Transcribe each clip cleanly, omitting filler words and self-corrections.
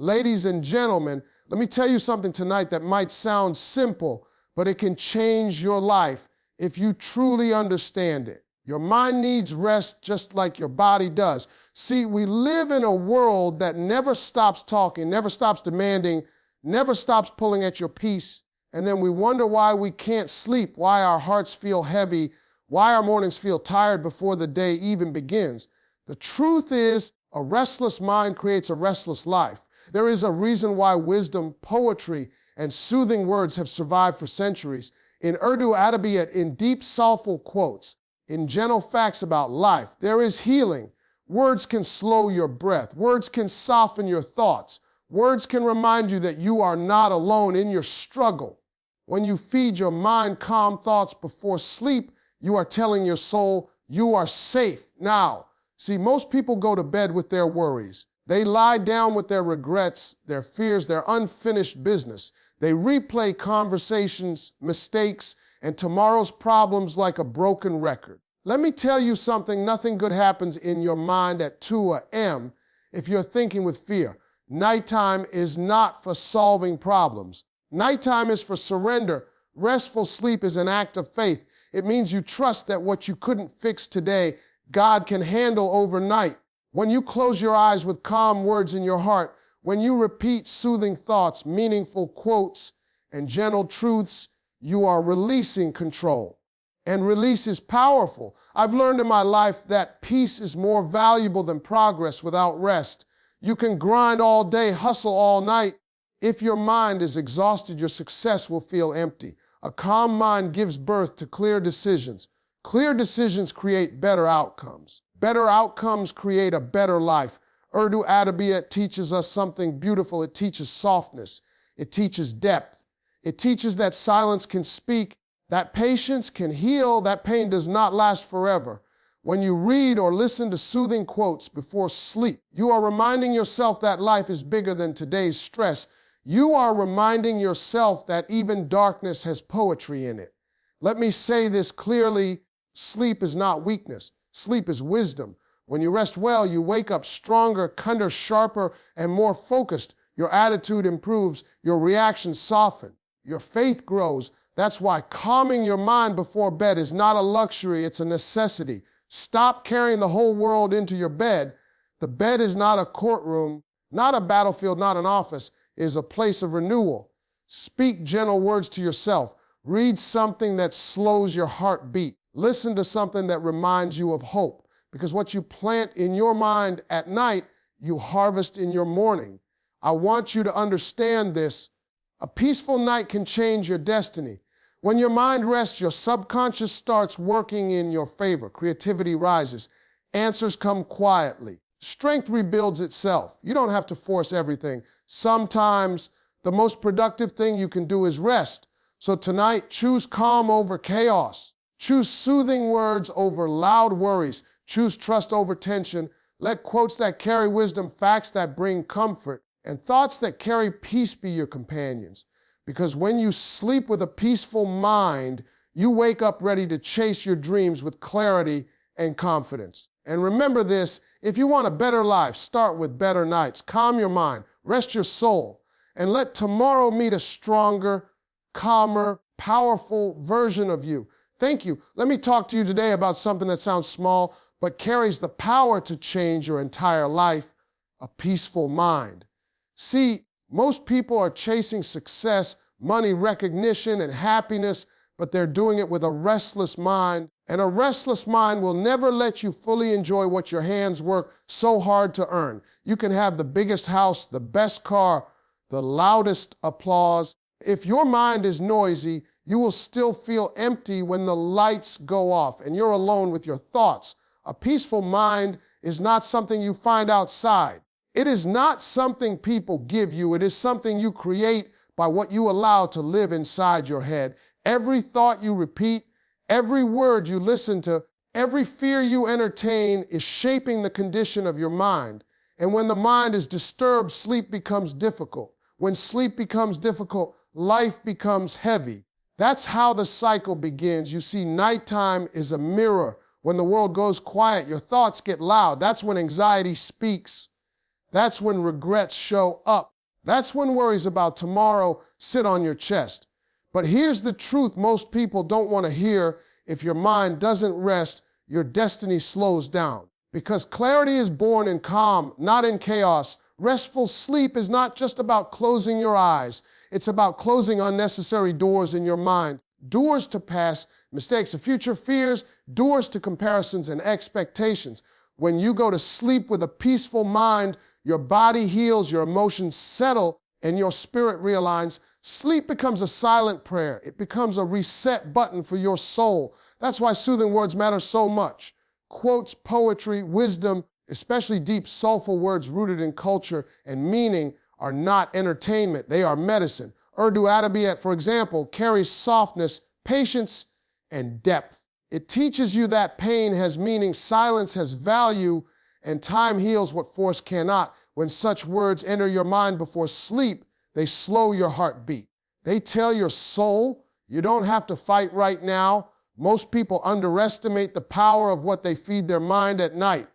Ladies and gentlemen, let me tell you something tonight that might sound simple, but it can change your life if you truly understand it. Your mind needs rest just like your body does. See, we live in a world that never stops talking, never stops demanding, never stops pulling at your peace, and then we wonder why we can't sleep, why our hearts feel heavy, why our mornings feel tired before the day even begins. The truth is, a restless mind creates a restless life. There is a reason why wisdom, poetry, and soothing words have survived for centuries. In Urdu Adabiyat, in deep, soulful quotes, in gentle facts about life, there is healing. Words can slow your breath. Words can soften your thoughts. Words can remind you that you are not alone in your struggle. When you feed your mind calm thoughts before sleep, you are telling your soul you are safe now. See, most people go to bed with their worries. They lie down with their regrets, their fears, their unfinished business. They replay conversations, mistakes, and tomorrow's problems like a broken record. Let me tell you something, nothing good happens in your mind at 2 a.m. if you're thinking with fear. Nighttime is not for solving problems. Nighttime is for surrender. Restful sleep is an act of faith. It means you trust that what you couldn't fix today, God can handle overnight. When you close your eyes with calm words in your heart, when you repeat soothing thoughts, meaningful quotes, and gentle truths, you are releasing control. And release is powerful. I've learned in my life that peace is more valuable than progress without rest. You can grind all day, hustle all night. If your mind is exhausted, your success will feel empty. A calm mind gives birth to clear decisions. Clear decisions create better outcomes. Better outcomes create a better life. Urdu Adabiyat teaches us something beautiful. It teaches softness. It teaches depth. It teaches that silence can speak, that patience can heal, that pain does not last forever. When you read or listen to soothing quotes before sleep, you are reminding yourself that life is bigger than today's stress. You are reminding yourself that even darkness has poetry in it. Let me say this clearly, sleep is not weakness. Sleep is wisdom. When you rest well, you wake up stronger, kinder, sharper, and more focused. Your attitude improves, your reactions soften, your faith grows. That's why calming your mind before bed is not a luxury, it's a necessity. Stop carrying the whole world into your bed. The bed is not a courtroom, not a battlefield, not an office. It is a place of renewal. Speak gentle words to yourself. Read something that slows your heartbeat. Listen to something that reminds you of hope. Because what you plant in your mind at night, you harvest in your morning. I want you to understand this. A peaceful night can change your destiny. When your mind rests, your subconscious starts working in your favor. Creativity rises. Answers come quietly. Strength rebuilds itself. You don't have to force everything. Sometimes the most productive thing you can do is rest. So tonight, choose calm over chaos. Choose soothing words over loud worries. Choose trust over tension. Let quotes that carry wisdom, facts that bring comfort, and thoughts that carry peace be your companions. Because when you sleep with a peaceful mind, you wake up ready to chase your dreams with clarity and confidence. And remember this, if you want a better life, start with better nights. Calm your mind, rest your soul, and let tomorrow meet a stronger, calmer, powerful version of you. Thank you. Let me talk to you today about something that sounds small, but carries the power to change your entire life, a peaceful mind. See, most people are chasing success, money, recognition, and happiness, but they're doing it with a restless mind. And a restless mind will never let you fully enjoy what your hands work so hard to earn. You can have the biggest house, the best car, the loudest applause. If your mind is noisy, you will still feel empty when the lights go off and you're alone with your thoughts. A peaceful mind is not something you find outside. It is not something people give you. It is something you create by what you allow to live inside your head. Every thought you repeat, every word you listen to, every fear you entertain is shaping the condition of your mind. And when the mind is disturbed, sleep becomes difficult. When sleep becomes difficult, life becomes heavy. That's how the cycle begins. You see, nighttime is a mirror. When the world goes quiet, your thoughts get loud. That's when anxiety speaks. That's when regrets show up. That's when worries about tomorrow sit on your chest. But here's the truth most people don't want to hear. If your mind doesn't rest, your destiny slows down. Because clarity is born in calm, not in chaos. Restful sleep is not just about closing your eyes. It's about closing unnecessary doors in your mind. Doors to past mistakes, to future fears, doors to comparisons and expectations. When you go to sleep with a peaceful mind, your body heals, your emotions settle, and your spirit realigns. Sleep becomes a silent prayer. It becomes a reset button for your soul. That's why soothing words matter so much. Quotes, poetry, wisdom, especially deep, soulful words rooted in culture and meaning, are not entertainment. They are medicine. Urdu Adabiyat, for example, carries softness, patience, and depth. It teaches you that pain has meaning, silence has value, and time heals what force cannot. When such words enter your mind before sleep, they slow your heartbeat. They tell your soul, you don't have to fight right now. Most people underestimate the power of what they feed their mind at night.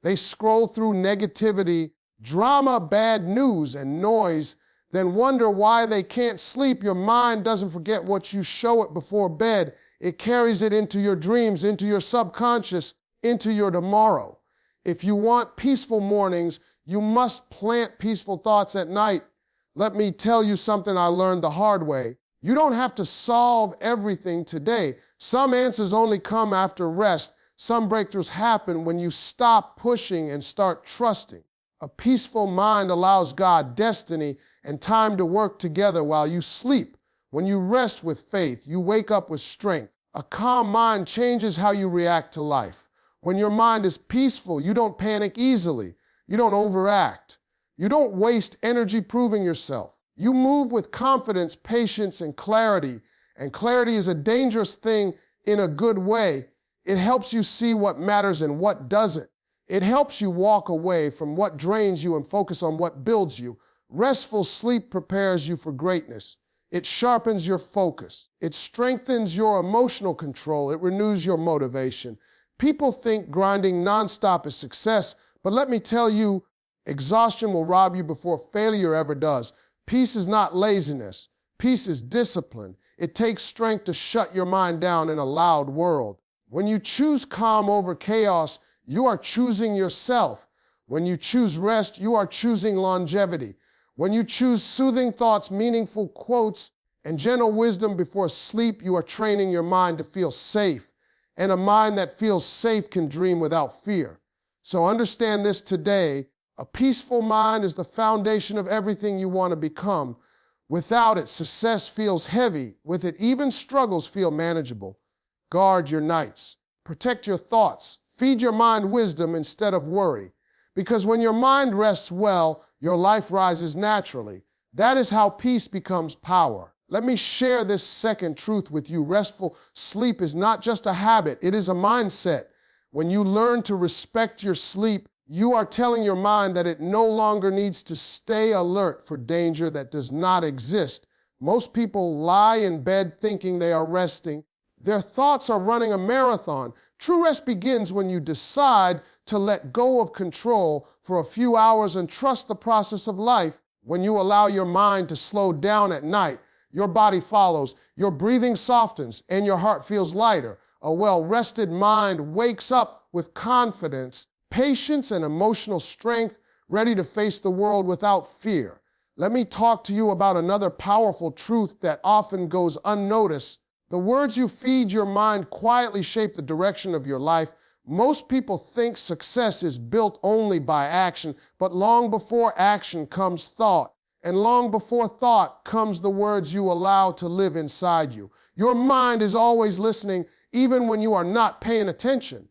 They scroll through negativity, drama, bad news, and noise, then wonder why they can't sleep. Your mind doesn't forget what you show it before bed. It carries it into your dreams, into your subconscious, into your tomorrow. If you want peaceful mornings, you must plant peaceful thoughts at night. Let me tell you something I learned the hard way. You don't have to solve everything today. Some answers only come after rest. Some breakthroughs happen when you stop pushing and start trusting. A peaceful mind allows God, destiny, and time to work together while you sleep. When you rest with faith, you wake up with strength. A calm mind changes how you react to life. When your mind is peaceful, you don't panic easily. You don't overact. You don't waste energy proving yourself. You move with confidence, patience, and clarity. And clarity is a dangerous thing in a good way. It helps you see what matters and what doesn't. It helps you walk away from what drains you and focus on what builds you. Restful sleep prepares you for greatness. It sharpens your focus. It strengthens your emotional control. It renews your motivation. People think grinding nonstop is success, but let me tell you, exhaustion will rob you before failure ever does. Peace is not laziness. Peace is discipline. It takes strength to shut your mind down in a loud world. When you choose calm over chaos, you are choosing yourself. When you choose rest, you are choosing longevity. When you choose soothing thoughts, meaningful quotes, and gentle wisdom before sleep, you are training your mind to feel safe. And a mind that feels safe can dream without fear. So understand this today. A peaceful mind is the foundation of everything you want to become. Without it, success feels heavy. With it, even struggles feel manageable. Guard your nights. Protect your thoughts. Feed your mind wisdom instead of worry. Because when your mind rests well, your life rises naturally. That is how peace becomes power. Let me share this second truth with you. Restful sleep is not just a habit, it is a mindset. When you learn to respect your sleep, you are telling your mind that it no longer needs to stay alert for danger that does not exist. Most people lie in bed thinking they are resting. Their thoughts are running a marathon. True rest begins when you decide to let go of control for a few hours and trust the process of life. When you allow your mind to slow down at night, your body follows, your breathing softens, and your heart feels lighter. A well-rested mind wakes up with confidence, patience, and emotional strength, ready to face the world without fear. Let me talk to you about another powerful truth that often goes unnoticed. The words you feed your mind quietly shape the direction of your life. Most people think success is built only by action, but long before action comes thought. And long before thought comes the words you allow to live inside you. Your mind is always listening, even when you are not paying attention.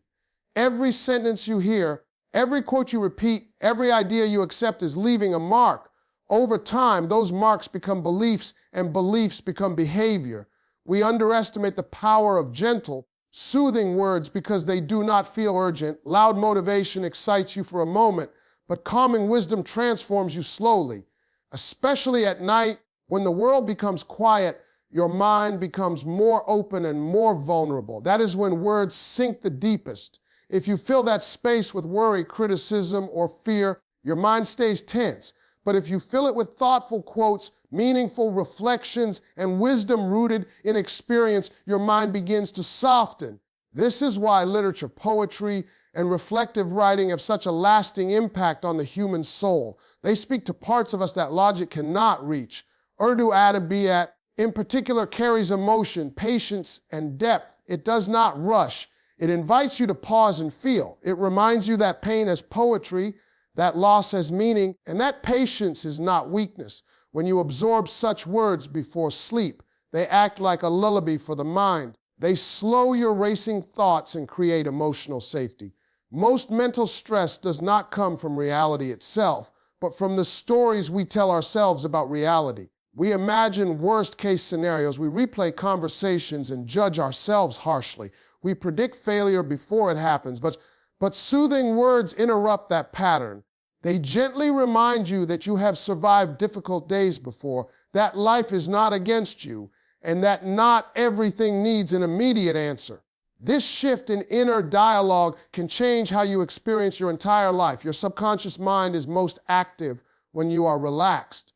Every sentence you hear, every quote you repeat, every idea you accept is leaving a mark. Over time, those marks become beliefs, and beliefs become behavior. We underestimate the power of gentle, soothing words because they do not feel urgent. Loud motivation excites you for a moment, but calming wisdom transforms you slowly. Especially at night, when the world becomes quiet, your mind becomes more open and more vulnerable. That is when words sink the deepest. If you fill that space with worry, criticism, or fear, your mind stays tense. But if you fill it with thoughtful quotes, meaningful reflections, and wisdom rooted in experience, your mind begins to soften. This is why literature, poetry, and reflective writing have such a lasting impact on the human soul. They speak to parts of us that logic cannot reach. Urdu Adabiyat, in particular, carries emotion, patience, and depth. It does not rush. It invites you to pause and feel. It reminds you that pain has poetry, that loss has meaning, and that patience is not weakness. When you absorb such words before sleep, they act like a lullaby for the mind. They slow your racing thoughts and create emotional safety. Most mental stress does not come from reality itself, but from the stories we tell ourselves about reality. We imagine worst-case scenarios, we replay conversations and judge ourselves harshly. We predict failure before it happens, but soothing words interrupt that pattern. They gently remind you that you have survived difficult days before, that life is not against you, and that not everything needs an immediate answer. This shift in inner dialogue can change how you experience your entire life. Your subconscious mind is most active when you are relaxed.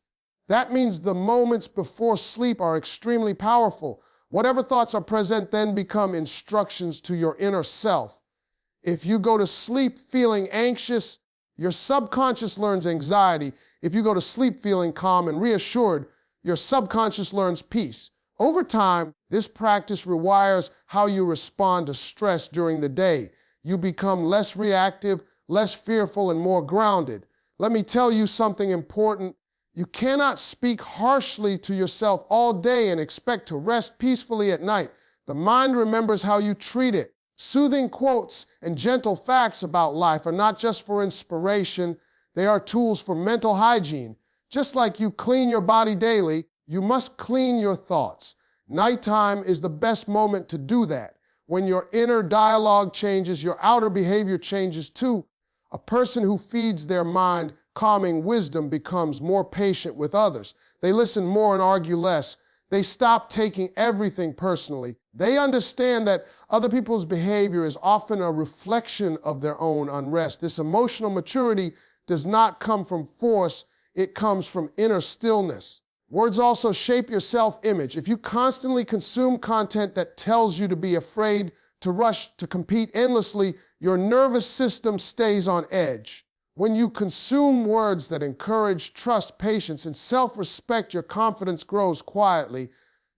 That means the moments before sleep are extremely powerful. Whatever thoughts are present then become instructions to your inner self. If you go to sleep feeling anxious, your subconscious learns anxiety. If you go to sleep feeling calm and reassured, your subconscious learns peace. Over time, this practice rewires how you respond to stress during the day. You become less reactive, less fearful, and more grounded. Let me tell you something important. You cannot speak harshly to yourself all day and expect to rest peacefully at night. The mind remembers how you treat it. Soothing quotes and gentle facts about life are not just for inspiration, they are tools for mental hygiene. Just like you clean your body daily, you must clean your thoughts. Nighttime is the best moment to do that. When your inner dialogue changes, your outer behavior changes too. A person who feeds their mind calming wisdom becomes more patient with others. They listen more and argue less. They stop taking everything personally. They understand that other people's behavior is often a reflection of their own unrest. This emotional maturity does not come from force, it comes from inner stillness. Words also shape your self-image. If you constantly consume content that tells you to be afraid, to rush, to compete endlessly, your nervous system stays on edge. When you consume words that encourage trust, patience, and self-respect, your confidence grows quietly.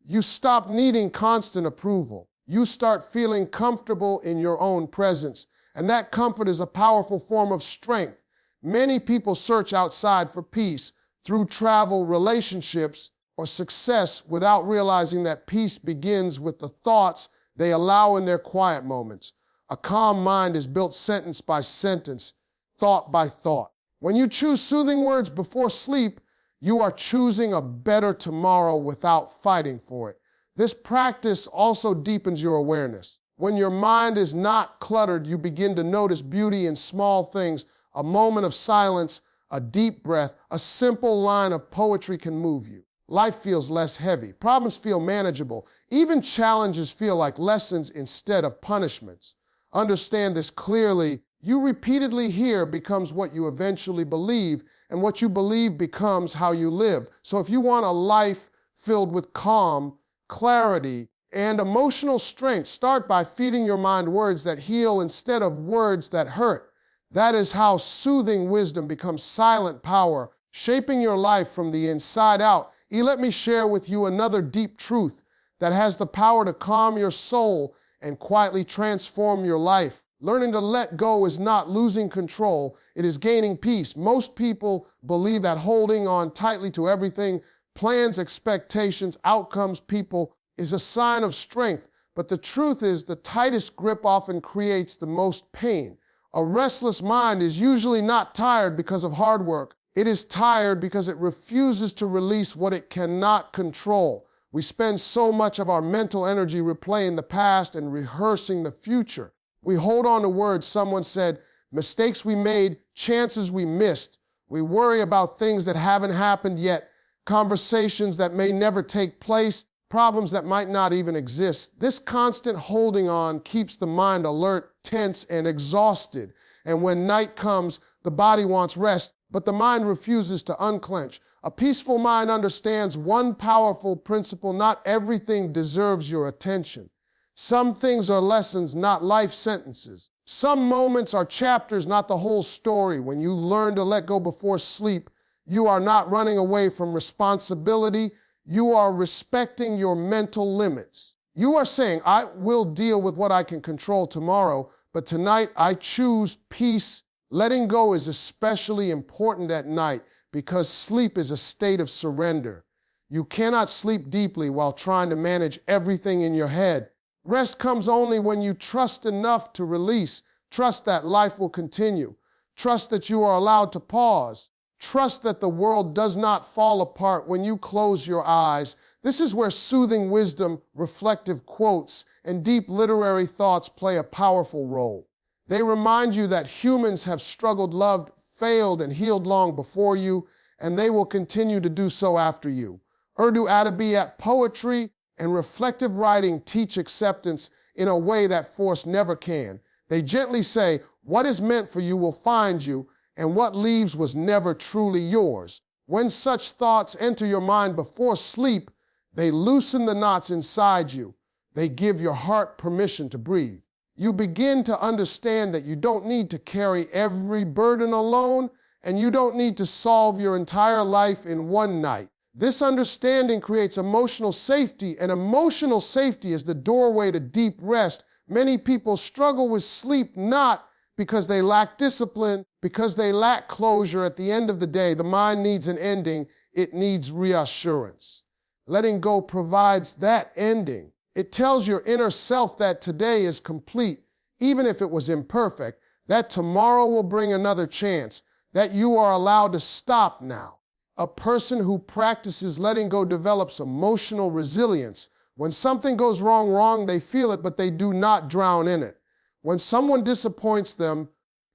You stop needing constant approval. You start feeling comfortable in your own presence, and that comfort is a powerful form of strength. Many people search outside for peace through travel, relationships, or success without realizing that peace begins with the thoughts they allow in their quiet moments. A calm mind is built sentence by sentence, thought by thought. When you choose soothing words before sleep, you are choosing a better tomorrow without fighting for it. This practice also deepens your awareness. When your mind is not cluttered, you begin to notice beauty in small things. A moment of silence, a deep breath, a simple line of poetry can move you. Life feels less heavy. Problems feel manageable. Even challenges feel like lessons instead of punishments. Understand this clearly. You repeatedly hear becomes what you eventually believe, and what you believe becomes how you live. So if you want a life filled with calm, clarity, and emotional strength, start by feeding your mind words that heal instead of words that hurt. That is how soothing wisdom becomes silent power, shaping your life from the inside out. Let me share with you another deep truth that has the power to calm your soul and quietly transform your life. Learning to let go is not losing control, it is gaining peace. Most people believe that holding on tightly to everything, plans, expectations, outcomes, people, is a sign of strength. But the truth is, the tightest grip often creates the most pain. A restless mind is usually not tired because of hard work. It is tired because it refuses to release what it cannot control. We spend so much of our mental energy replaying the past and rehearsing the future. We hold on to words someone said, mistakes we made, chances we missed. We worry about things that haven't happened yet, conversations that may never take place, problems that might not even exist. This constant holding on keeps the mind alert, tense, and exhausted. And when night comes, the body wants rest, but the mind refuses to unclench. A peaceful mind understands one powerful principle: not everything deserves your attention. Some things are lessons, not life sentences. Some moments are chapters, not the whole story. When you learn to let go before sleep, you are not running away from responsibility. You are respecting your mental limits. You are saying, I will deal with what I can control tomorrow, but tonight I choose peace. Letting go is especially important at night because sleep is a state of surrender. You cannot sleep deeply while trying to manage everything in your head. Rest comes only when you trust enough to release. Trust that life will continue. Trust that you are allowed to pause. Trust that the world does not fall apart when you close your eyes. This is where soothing wisdom, reflective quotes, and deep literary thoughts play a powerful role. They remind you that humans have struggled, loved, failed, and healed long before you, and they will continue to do so after you. Urdu Adabiyat poetry and reflective writing teach acceptance in a way that force never can. They gently say, what is meant for you will find you, and what leaves was never truly yours. When such thoughts enter your mind before sleep, they loosen the knots inside you. They give your heart permission to breathe. You begin to understand that you don't need to carry every burden alone, and you don't need to solve your entire life in one night. This understanding creates emotional safety, and emotional safety is the doorway to deep rest. Many people struggle with sleep not because they lack discipline, because they lack closure. At the end of the day, the mind needs an ending. It needs reassurance. Letting go provides that ending. It tells your inner self that today is complete, even if it was imperfect, that tomorrow will bring another chance, that you are allowed to stop now. A person who practices letting go develops emotional resilience. When something goes wrong, they feel it, but they do not drown in it. When someone disappoints them,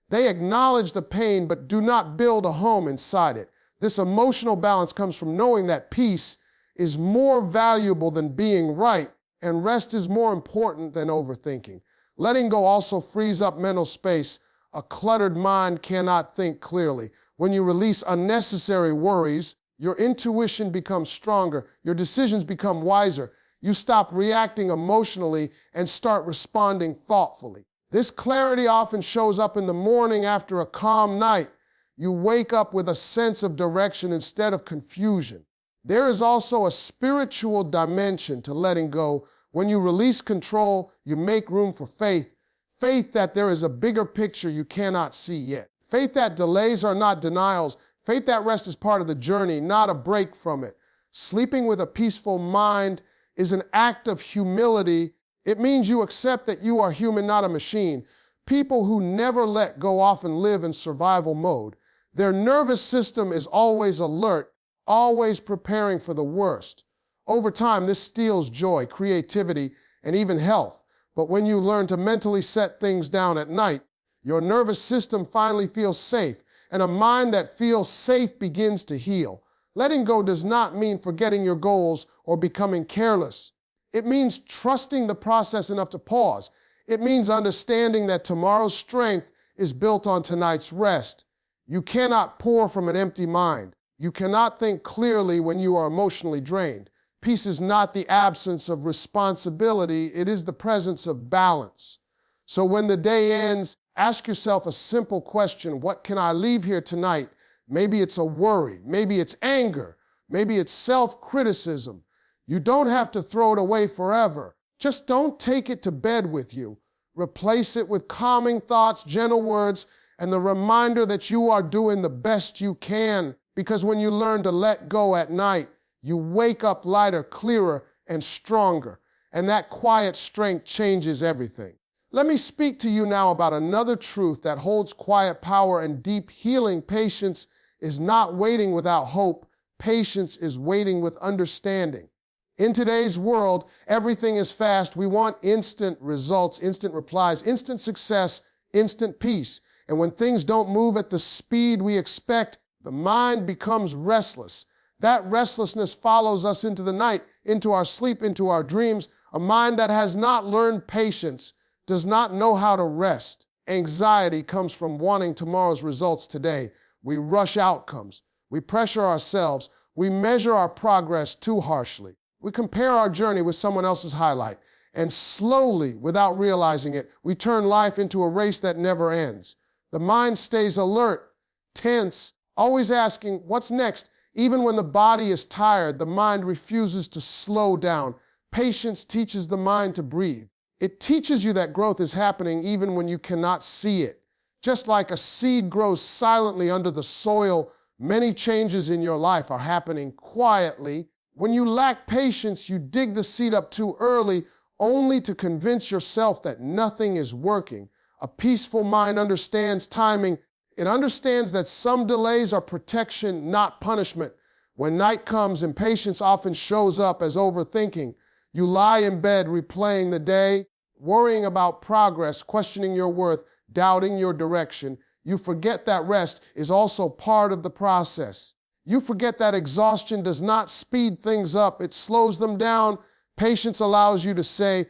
they acknowledge the pain, but do not build a home inside it. This emotional balance comes from knowing that peace is more valuable than being right, and rest is more important than overthinking. Letting go also frees up mental space. A cluttered mind cannot think clearly. When you release unnecessary worries, your intuition becomes stronger, your decisions become wiser. You stop reacting emotionally and start responding thoughtfully. This clarity often shows up in the morning after a calm night. You wake up with a sense of direction instead of confusion. There is also a spiritual dimension to letting go. When you release control, you make room for faith. Faith that there is a bigger picture you cannot see yet. Faith that delays are not denials. Faith that rest is part of the journey, not a break from it. Sleeping with a peaceful mind is an act of humility. It means you accept that you are human, not a machine. People who never let go often live in survival mode. Their nervous system is always alert, always preparing for the worst. Over time, this steals joy, creativity, and even health. But when you learn to mentally set things down at night, your nervous system finally feels safe, and a mind that feels safe begins to heal. Letting go does not mean forgetting your goals or becoming careless. It means trusting the process enough to pause. It means understanding that tomorrow's strength is built on tonight's rest. You cannot pour from an empty mind. You cannot think clearly when you are emotionally drained. Peace is not the absence of responsibility, it is the presence of balance. So when the day ends, ask yourself a simple question: what can I leave here tonight? Maybe it's a worry, maybe it's anger, maybe it's self-criticism. You don't have to throw it away forever. Just don't take it to bed with you. Replace it with calming thoughts, gentle words, and the reminder that you are doing the best you can. Because when you learn to let go at night, you wake up lighter, clearer, and stronger. And that quiet strength changes everything. Let me speak to you now about another truth that holds quiet power and deep healing. Patience is not waiting without hope. Patience is waiting with understanding. In today's world, everything is fast. We want instant results, instant replies, instant success, instant peace. And when things don't move at the speed we expect, the mind becomes restless. That restlessness follows us into the night, into our sleep, into our dreams. A mind that has not learned patience does not know how to rest. Anxiety comes from wanting tomorrow's results today. We rush outcomes. We pressure ourselves. We measure our progress too harshly. We compare our journey with someone else's highlight. And slowly, without realizing it, we turn life into a race that never ends. The mind stays alert, tense, always asking, what's next? Even when the body is tired, the mind refuses to slow down. Patience teaches the mind to breathe. It teaches you that growth is happening even when you cannot see it. Just like a seed grows silently under the soil, many changes in your life are happening quietly. When you lack patience, you dig the seed up too early, only to convince yourself that nothing is working. A peaceful mind understands timing. It understands that some delays are protection, not punishment. When night comes, impatience often shows up as overthinking. You lie in bed replaying the day, worrying about progress, questioning your worth, doubting your direction. You forget that rest is also part of the process. You forget that exhaustion does not speed things up, it slows them down. Patience allows you to say,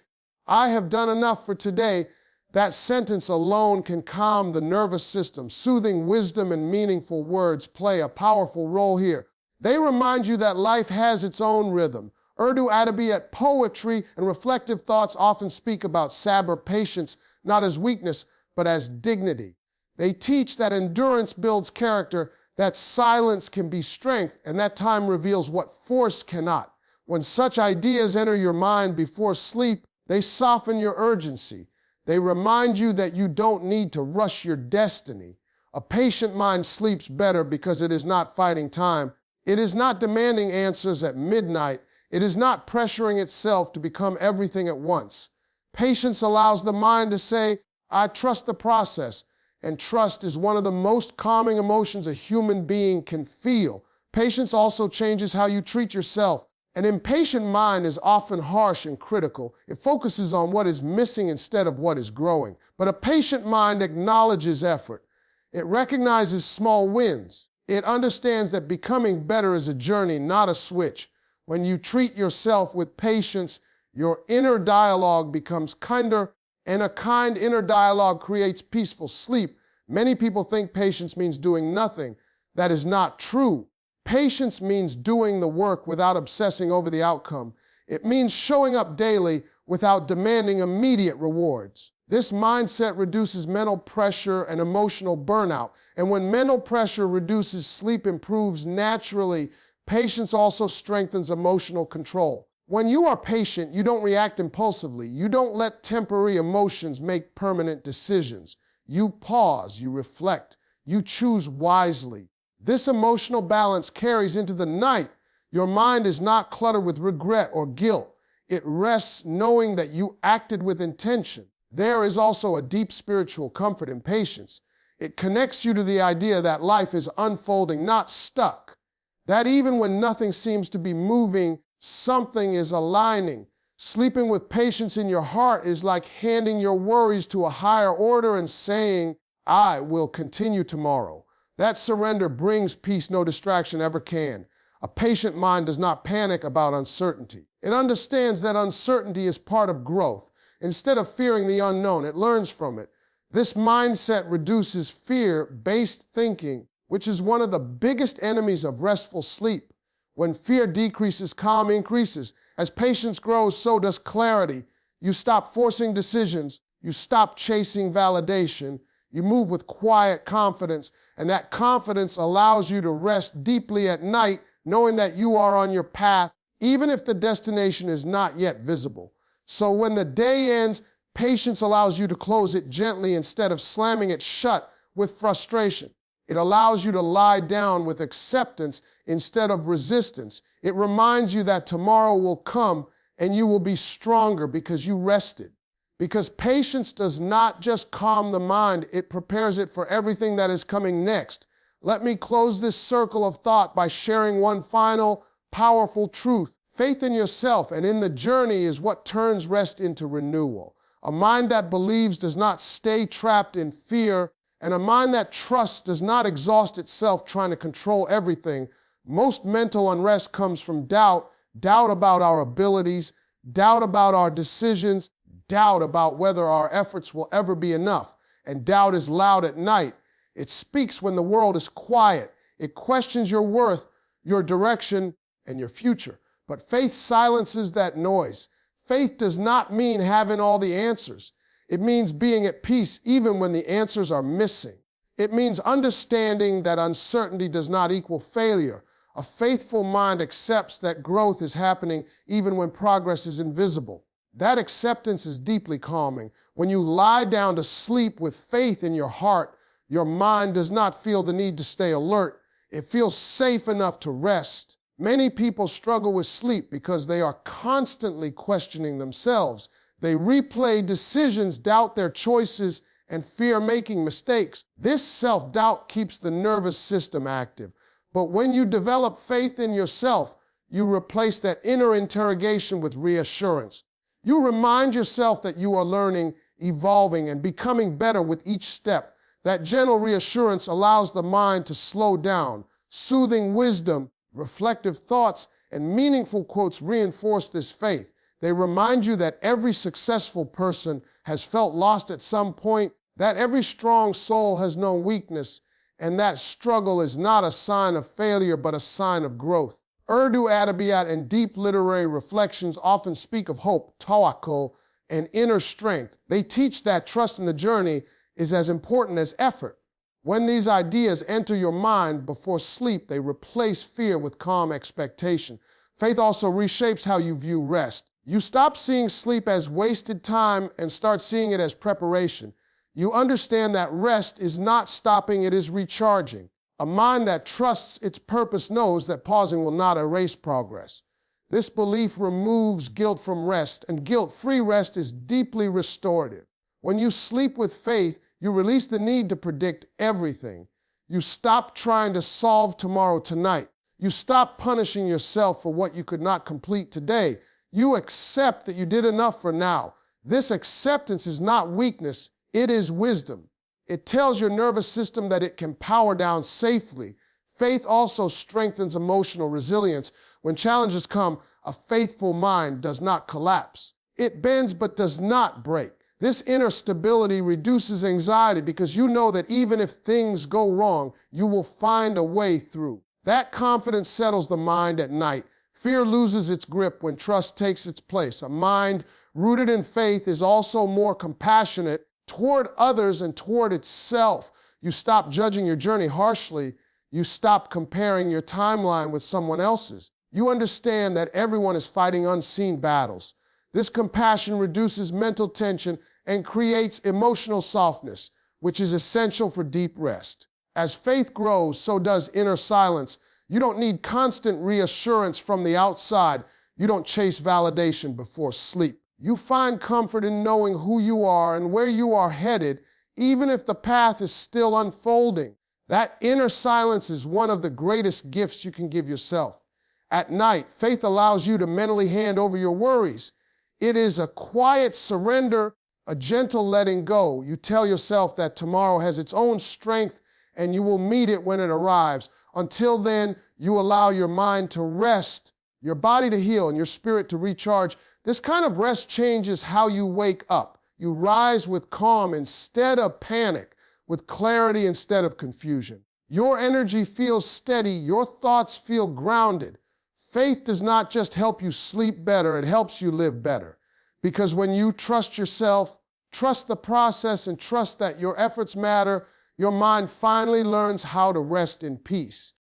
I have done enough for today. That sentence alone can calm the nervous system. Soothing wisdom and meaningful words play a powerful role here. They remind you that life has its own rhythm. Urdu Adabiyat poetry and reflective thoughts often speak about sabr, patience, not as weakness, but as dignity. They teach that endurance builds character, that silence can be strength, and that time reveals what force cannot. When such ideas enter your mind before sleep, they soften your urgency. They remind you that you don't need to rush your destiny. A patient mind sleeps better because it is not fighting time. It is not demanding answers at midnight. It is not pressuring itself to become everything at once. Patience allows the mind to say, I trust the process. And trust is one of the most calming emotions a human being can feel. Patience also changes how you treat yourself. An impatient mind is often harsh and critical. It focuses on what is missing instead of what is growing. But a patient mind acknowledges effort. It recognizes small wins. It understands that becoming better is a journey, not a switch. When you treat yourself with patience, your inner dialogue becomes kinder, and a kind inner dialogue creates peaceful sleep. Many people think patience means doing nothing. That is not true. Patience means doing the work without obsessing over the outcome. It means showing up daily without demanding immediate rewards. This mindset reduces mental pressure and emotional burnout. And when mental pressure reduces, sleep improves naturally. Patience also strengthens emotional control. When you are patient, you don't react impulsively. You don't let temporary emotions make permanent decisions. You pause, you reflect, you choose wisely. This emotional balance carries into the night. Your mind is not cluttered with regret or guilt. It rests knowing that you acted with intention. There is also a deep spiritual comfort in patience. It connects you to the idea that life is unfolding, not stuck. That even when nothing seems to be moving, something is aligning. Sleeping with patience in your heart is like handing your worries to a higher order and saying, I will continue tomorrow. That surrender brings peace no distraction ever can. A patient mind does not panic about uncertainty. It understands that uncertainty is part of growth. Instead of fearing the unknown, it learns from it. This mindset reduces fear-based thinking, which is one of the biggest enemies of restful sleep. When fear decreases, calm increases. As patience grows, so does clarity. You stop forcing decisions. You stop chasing validation. You move with quiet confidence, and that confidence allows you to rest deeply at night, knowing that you are on your path, even if the destination is not yet visible. So when the day ends, patience allows you to close it gently instead of slamming it shut with frustration. It allows you to lie down with acceptance instead of resistance. It reminds you that tomorrow will come and you will be stronger because you rested. Because patience does not just calm the mind, it prepares it for everything that is coming next. Let me close this circle of thought by sharing one final, powerful truth. Faith in yourself and in the journey is what turns rest into renewal. A mind that believes does not stay trapped in fear, and a mind that trusts does not exhaust itself trying to control everything. Most mental unrest comes from doubt about our abilities, doubt about our decisions, doubt about whether our efforts will ever be enough. And doubt is loud at night. It speaks when the world is quiet. It questions your worth, your direction, and your future. But faith silences that noise. Faith does not mean having all the answers. It means being at peace even when the answers are missing. It means understanding that uncertainty does not equal failure. A faithful mind accepts that growth is happening even when progress is invisible. That acceptance is deeply calming. When you lie down to sleep with faith in your heart, your mind does not feel the need to stay alert. It feels safe enough to rest. Many people struggle with sleep because they are constantly questioning themselves. They replay decisions, doubt their choices, and fear making mistakes. This self-doubt keeps the nervous system active. But when you develop faith in yourself, you replace that inner interrogation with reassurance. You remind yourself that you are learning, evolving, and becoming better with each step. That gentle reassurance allows the mind to slow down. Soothing wisdom, reflective thoughts, and meaningful quotes reinforce this faith. They remind you that every successful person has felt lost at some point, that every strong soul has known weakness, and that struggle is not a sign of failure but a sign of growth. Urdu Adabiyat and deep literary reflections often speak of hope, tawakkul, and inner strength. They teach that trust in the journey is as important as effort. When these ideas enter your mind before sleep, they replace fear with calm expectation. Faith also reshapes how you view rest. You stop seeing sleep as wasted time and start seeing it as preparation. You understand that rest is not stopping, it is recharging. A mind that trusts its purpose knows that pausing will not erase progress. This belief removes guilt from rest, and guilt-free rest is deeply restorative. When you sleep with faith, you release the need to predict everything. You stop trying to solve tomorrow tonight. You stop punishing yourself for what you could not complete today. You accept that you did enough for now. This acceptance is not weakness, it is wisdom. It tells your nervous system that it can power down safely. Faith also strengthens emotional resilience. When challenges come, a faithful mind does not collapse. It bends but does not break. This inner stability reduces anxiety because you know that even if things go wrong, you will find a way through. That confidence settles the mind at night. Fear loses its grip when trust takes its place. A mind rooted in faith is also more compassionate toward others and toward itself. You stop judging your journey harshly. You stop comparing your timeline with someone else's. You understand that everyone is fighting unseen battles. This compassion reduces mental tension and creates emotional softness, which is essential for deep rest. As faith grows, so does inner silence. You don't need constant reassurance from the outside. You don't chase validation before sleep. You find comfort in knowing who you are and where you are headed, even if the path is still unfolding. That inner silence is one of the greatest gifts you can give yourself. At night, faith allows you to mentally hand over your worries. It is a quiet surrender, a gentle letting go. You tell yourself that tomorrow has its own strength and you will meet it when it arrives. Until then, you allow your mind to rest, your body to heal, and your spirit to recharge. This kind of rest changes how you wake up. You rise with calm instead of panic, with clarity instead of confusion. Your energy feels steady, your thoughts feel grounded. Faith does not just help you sleep better, it helps you live better. Because when you trust yourself, trust the process, and trust that your efforts matter, your mind finally learns how to rest in peace.